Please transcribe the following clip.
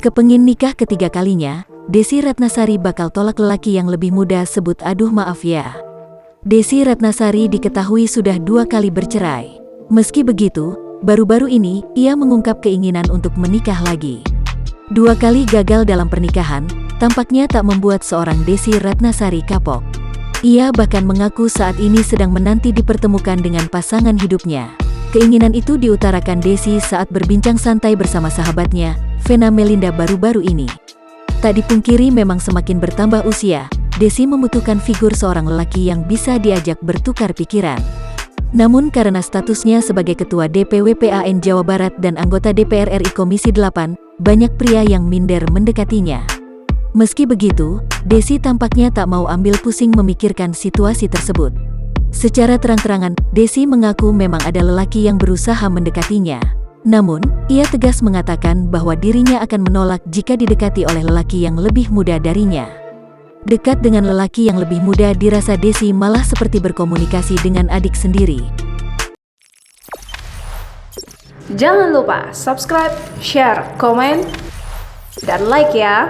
Kepengin nikah ketiga kalinya, Desi Ratnasari bakal tolak lelaki yang lebih muda sebut aduh maaf ya. Desi Ratnasari diketahui sudah 2 kali bercerai. Meski begitu, baru-baru ini ia mengungkap keinginan untuk menikah lagi. 2 kali gagal dalam pernikahan, tampaknya tak membuat seorang Desi Ratnasari kapok. Ia bahkan mengaku saat ini sedang menanti dipertemukan dengan pasangan hidupnya. Keinginan itu diutarakan Desi saat berbincang santai bersama sahabatnya, Vena Melinda baru-baru ini. Tak dipungkiri memang semakin bertambah usia, Desi membutuhkan figur seorang lelaki yang bisa diajak bertukar pikiran. Namun karena statusnya sebagai Ketua DPW PAN Jawa Barat dan anggota DPR RI Komisi 8, banyak pria yang minder mendekatinya. Meski begitu, Desi tampaknya tak mau ambil pusing memikirkan situasi tersebut. Secara terang-terangan, Desi mengaku memang ada lelaki yang berusaha mendekatinya. Namun, ia tegas mengatakan bahwa dirinya akan menolak jika didekati oleh lelaki yang lebih muda darinya. Dekat dengan lelaki yang lebih muda dirasa Desi malah seperti berkomunikasi dengan adik sendiri. Jangan lupa subscribe, share, komen, dan like ya!